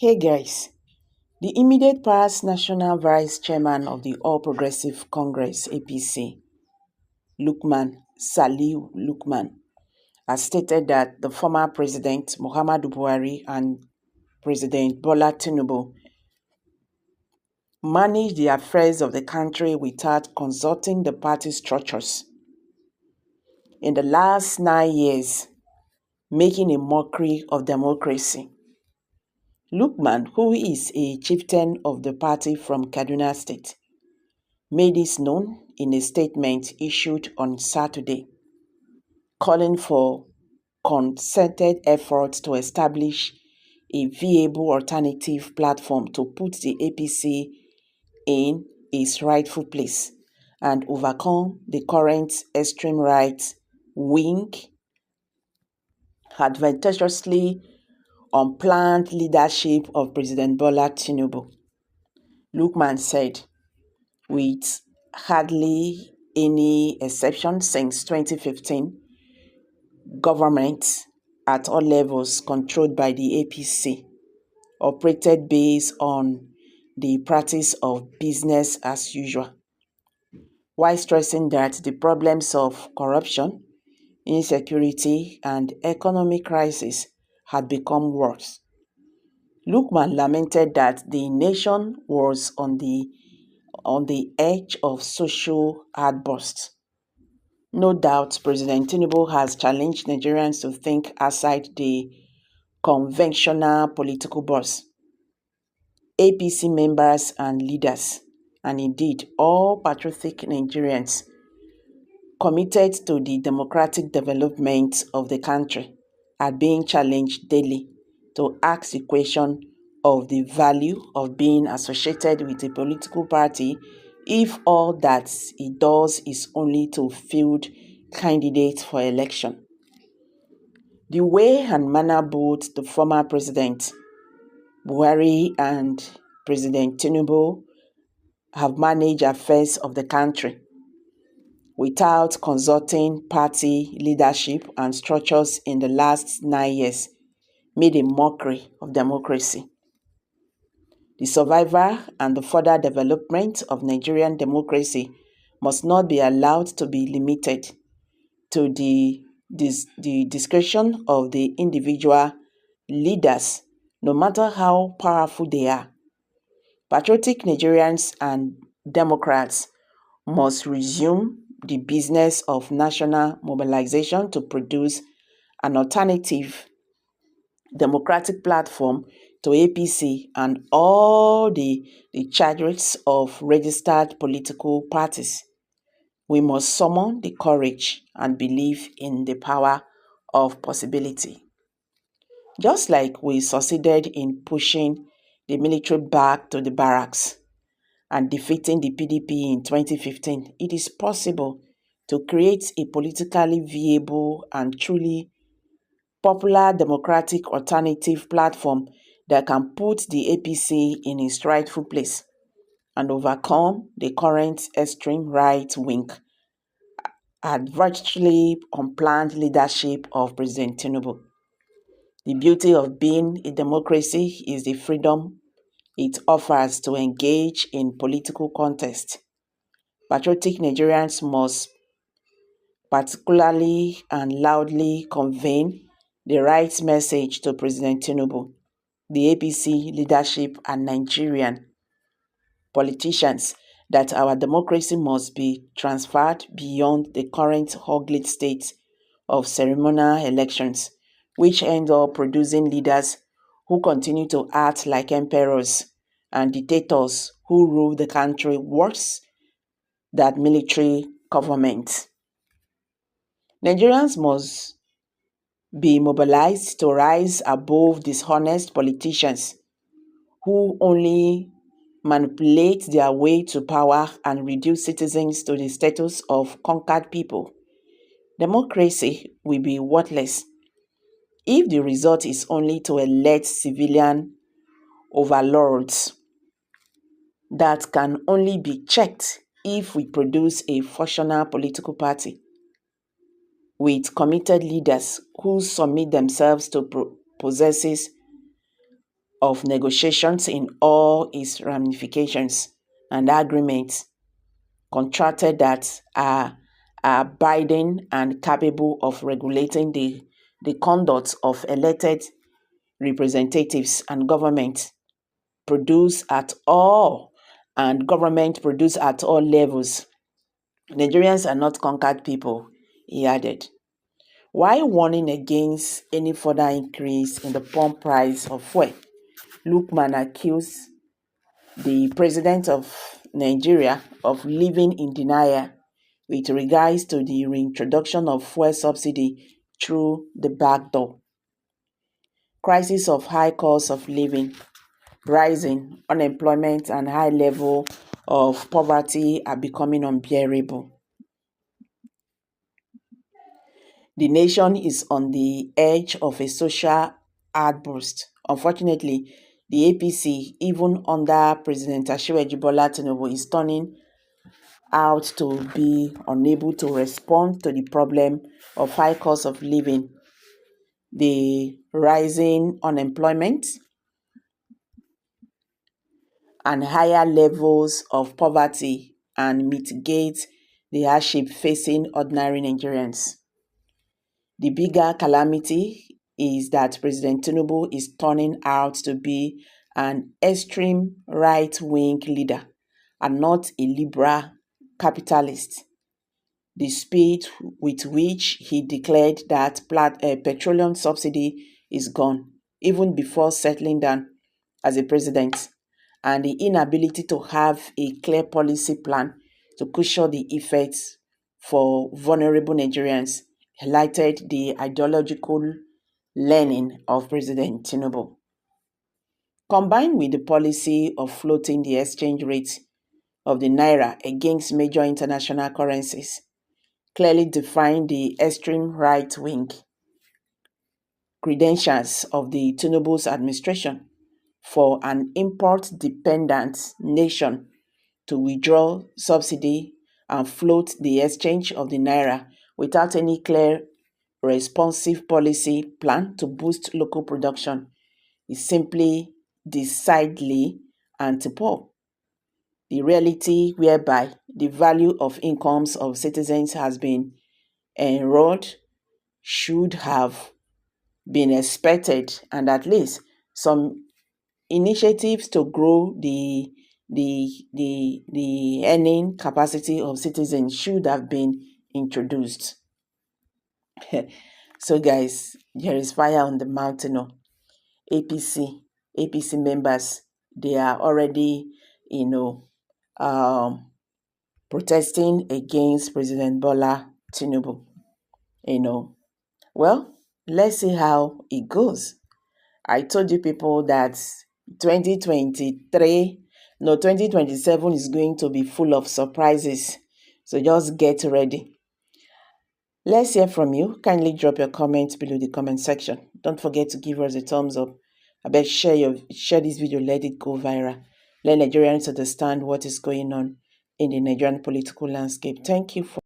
Hey guys, the immediate past National Vice Chairman of the All Progressive Congress (APC), Lukman Saliu Lukman, has stated that the former President Muhammadu Buhari and President Bola Tinubu managed the affairs of the country without consulting the party structures in the last 9 years, making a mockery of democracy. Lukman, who is a chieftain of the party from Kaduna State, made this known in a statement issued on Saturday, calling for concerted efforts to establish a viable alternative platform to put the APC in its rightful place and overcome the current extreme right wing advantageously unplanned leadership of President Bola Tinubu. Lukman said, with hardly any exception since 2015, governments at all levels controlled by the APC operated based on the practice of business as usual, while stressing that the problems of corruption, insecurity, and economic crisis had become worse. Lukman lamented that the nation was on the edge of social outburst. No doubt, President Tinubu has challenged Nigerians to think outside the conventional political box. APC members and leaders, and indeed all patriotic Nigerians committed to the democratic development of the country, are being challenged daily to ask the question of the value of being associated with a political party if all that it does is only to field candidates for election. The way and manner both the former President Buhari and President Tinubu have managed affairs of the country without consulting party leadership and structures in the last 9 years made a mockery of democracy. The survival and the further development of Nigerian democracy must not be allowed to be limited to the discretion of the individual leaders, no matter how powerful they are. Patriotic Nigerians and Democrats must resume the business of national mobilization to produce an alternative democratic platform to APC and all the charges of registered political parties. We must summon the courage and believe in the power of possibility. Just like we succeeded in pushing the military back to the barracks and defeating the PDP in 2015, it is possible to create a politically viable and truly popular democratic alternative platform that can put the APC in its rightful place and overcome the current extreme right wing and virtually unplanned leadership of President Tinubu. The beauty of being a democracy is the freedom it offers to engage in political contest. Patriotic Nigerians must particularly and loudly convey the right message to President Tinubu, the APC leadership, and Nigerian politicians that our democracy must be transferred beyond the current ugly state of ceremonial elections, which end up producing leaders who continue to act like emperors and dictators who rule the country worse than military government. Nigerians must be mobilized to rise above dishonest politicians who only manipulate their way to power and reduce citizens to the status of conquered people. Democracy will be worthless if the result is only to elect civilian overlords that can only be checked if we produce a functional political party with committed leaders who submit themselves to processes of negotiations in all its ramifications and agreements contracted that are binding and capable of regulating the conduct of elected representatives and government produce at all levels. Nigerians are not conquered people, he added. While warning against any further increase in the pump price of fuel, Lukman accused the president of Nigeria of living in denial with regards to the reintroduction of fuel subsidy through the back door. Crisis of high cost of living, rising unemployment and high level of poverty are becoming unbearable. The nation is on the edge of a social outburst. Unfortunately, the APC, even under President Asiwaju Bola Tinubu, is turning out to be unable to respond to the problem of high cost of living, the rising unemployment, and higher levels of poverty, and mitigate the hardship facing ordinary Nigerians. The bigger calamity is that President Tinubu is turning out to be an extreme right-wing leader and not a liberal capitalist. The speed with which he declared that petroleum subsidy is gone, even before settling down as a president, and the inability to have a clear policy plan to cushion the effects for vulnerable Nigerians highlighted the ideological leaning of President Tinubu. Combined with the policy of floating the exchange rate of the naira against major international currencies, clearly define the extreme right-wing credentials of the Tinubu's administration for an import-dependent nation to withdraw subsidy and float the exchange of the naira without any clear, responsive policy plan to boost local production is simply decidedly anti-poor. The reality whereby the value of incomes of citizens has been eroded should have been expected, and at least some initiatives to grow the earning capacity of citizens should have been introduced. So guys, there is fire on the mountain. APC members, they are already, protesting against President Bola Tinubu. Well, let's see how it goes. I told you people that 2027 is going to be full of surprises. So just get ready. Let's hear from you. Kindly drop your comments below the comment section. Don't forget to give us a thumbs up. I bet share this video, let it go viral. Let Nigerians understand what is going on in the Nigerian political landscape. Thank you for